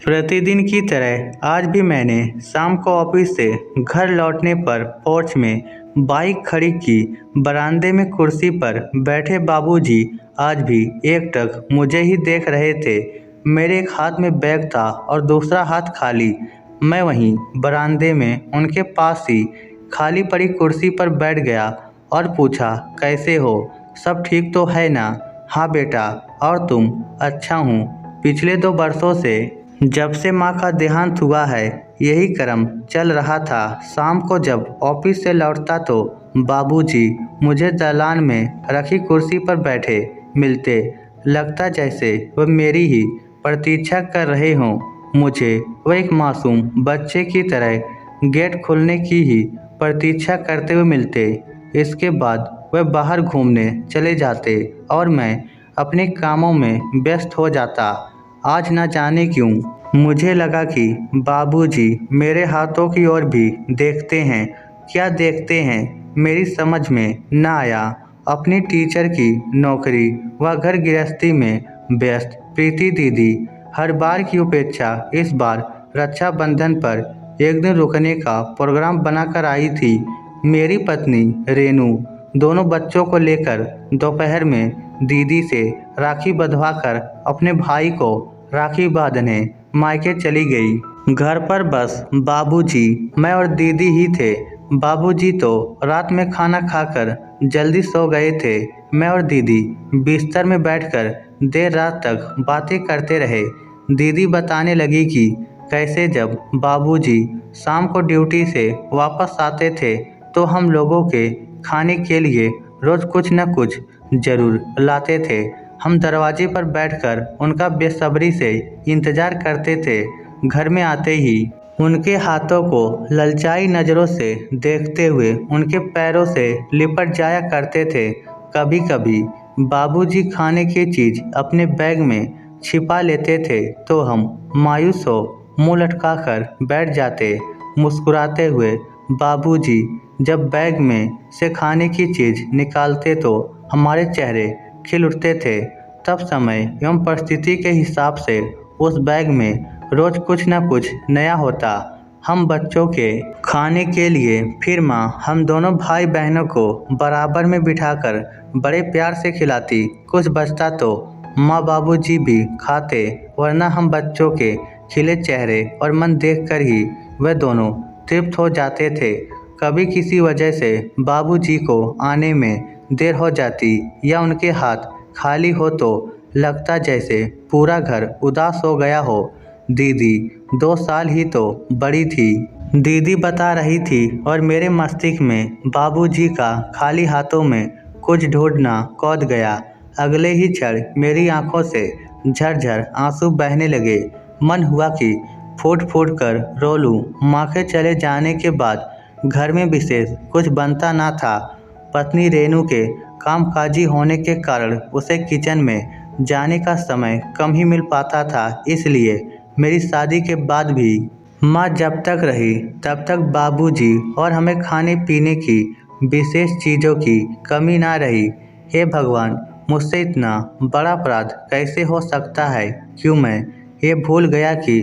प्रतिदिन की तरह आज भी मैंने शाम को ऑफिस से घर लौटने पर पोर्च में बाइक खड़ी की। बरामदे में कुर्सी पर बैठे बाबूजी आज भी एकटक मुझे ही देख रहे थे। मेरे एक हाथ में बैग था और दूसरा हाथ खाली। मैं वहीं बरामदे में उनके पास ही खाली पड़ी कुर्सी पर बैठ गया और पूछा, कैसे हो? सब ठीक तो है ना? हाँ बेटा, और तुम? अच्छा हूँ। पिछले 2 वर्षों से जब से माँ का देहांत हुआ है यही क्रम चल रहा था। शाम को जब ऑफिस से लौटता तो बाबूजी मुझे दालान में रखी कुर्सी पर बैठे मिलते। लगता जैसे वह मेरी ही प्रतीक्षा कर रहे हों। मुझे वह एक मासूम बच्चे की तरह गेट खुलने की ही प्रतीक्षा करते हुए मिलते। इसके बाद वह बाहर घूमने चले जाते और मैं अपने कामों में व्यस्त हो जाता। आज न जाने क्यों मुझे लगा कि बाबूजी मेरे हाथों की ओर भी देखते हैं। क्या देखते हैं मेरी समझ में न आया। अपनी टीचर की नौकरी व घर गृहस्थी में व्यस्त प्रीति दीदी हर बार की उपेक्षा इस बार रक्षाबंधन पर एक दिन रुकने का प्रोग्राम बनाकर आई थी। मेरी पत्नी रेनू दोनों बच्चों को लेकर दोपहर में दीदी से राखी बंधवाकर अपने भाई को राखी बांधने मायके चली गई। घर पर बस बाबूजी, मैं और दीदी ही थे। बाबूजी तो रात में खाना खाकर जल्दी सो गए थे। मैं और दीदी बिस्तर में बैठकर देर रात तक बातें करते रहे। दीदी बताने लगी कि कैसे जब बाबूजी शाम को ड्यूटी से वापस आते थे तो हम लोगों के खाने के लिए रोज कुछ न कुछ जरूर लाते थे। हम दरवाजे पर बैठकर उनका बेसब्री से इंतजार करते थे। घर में आते ही उनके हाथों को ललचाई नज़रों से देखते हुए उनके पैरों से लिपट जाया करते थे। कभी कभी बाबूजी खाने की चीज़ अपने बैग में छिपा लेते थे तो हम मायूस हो मुंह लटकाकर बैठ जाते। मुस्कुराते हुए बाबूजी जब बैग में से खाने की चीज़ निकालते तो हमारे चेहरे खिल उठते थे। तब समय एवं परिस्थिति के हिसाब से उस बैग में रोज कुछ न कुछ नया होता। हम बच्चों के खाने के लिए फिर माँ हम दोनों भाई बहनों को बराबर में बिठाकर बड़े प्यार से खिलाती। कुछ बचता तो माँ बाबूजी भी खाते, वरना हम बच्चों के खिले चेहरे और मन देखकर ही वह दोनों तृप्त हो जाते थे। कभी किसी वजह से बाबूजी को आने में देर हो जाती या उनके हाथ खाली हो तो लगता जैसे पूरा घर उदास हो गया हो। दीदी 2 साल ही तो बड़ी थी, दीदी बता रही थी, और मेरे मस्तिष्क में बाबूजी का खाली हाथों में कुछ ढूंढना कूद गया। अगले ही क्षण मेरी आंखों से झरझर आंसू बहने लगे। मन हुआ कि फूट फूट कर रो लूं। माँ के चले जाने के बाद घर में विशेष कुछ बनता ना था। पत्नी रेनू के कामकाजी होने के कारण उसे किचन में जाने का समय कम ही मिल पाता था। इसलिए मेरी शादी के बाद भी माँ जब तक रही तब तक बाबूजी और हमें खाने पीने की विशेष चीज़ों की कमी ना रही। हे भगवान, मुझसे इतना बड़ा अपराध कैसे हो सकता है? क्यों मैं ये भूल गया कि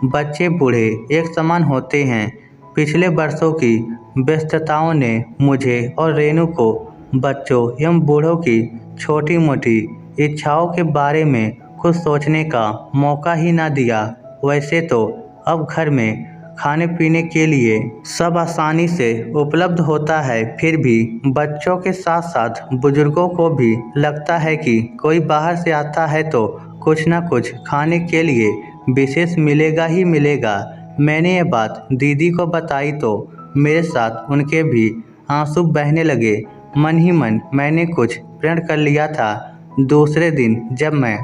बच्चे बूढ़े एक समान होते हैं। पिछले वर्षों की व्यस्तताओं ने मुझे और रेनू को बच्चों एवं बूढ़ों की छोटी मोटी इच्छाओं के बारे में कुछ सोचने का मौका ही ना दिया। वैसे तो अब घर में खाने पीने के लिए सब आसानी से उपलब्ध होता है, फिर भी बच्चों के साथ साथ बुजुर्गों को भी लगता है कि कोई बाहर से आता है तो कुछ ना कुछ खाने के लिए विशेष मिलेगा ही मिलेगा। मैंने ये बात दीदी को बताई तो मेरे साथ उनके भी आंसू बहने लगे। मन ही मन मैंने कुछ प्रण कर लिया था। दूसरे दिन जब मैं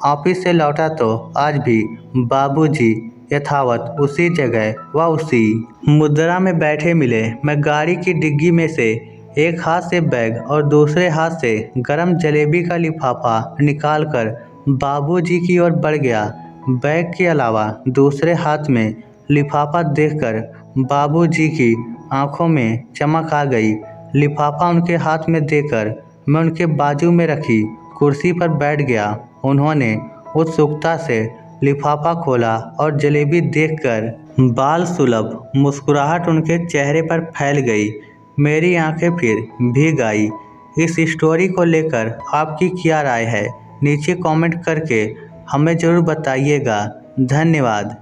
ऑफिस से लौटा तो आज भी बाबूजी यथावत उसी जगह व उसी मुद्रा में बैठे मिले। मैं गाड़ी की डिग्गी में से एक हाथ से बैग और दूसरे हाथ से गरम जलेबी का लिफाफा निकालकर बाबूजी की ओर बढ़ गया। बैग के अलावा दूसरे हाथ में लिफाफा देखकर बाबूजी की आंखों में चमक आ गई। लिफाफा उनके हाथ में देकर मैं उनके बाजू में रखी कुर्सी पर बैठ गया। उन्होंने उत्सुकता से लिफाफा खोला और जलेबी देखकर बाल सुलभ मुस्कुराहट उनके चेहरे पर फैल गई। मेरी आंखें फिर भीग आई। इस स्टोरी को लेकर आपकी क्या राय है? नीचे कमेंट करके हमें ज़रूर बताइएगा। धन्यवाद।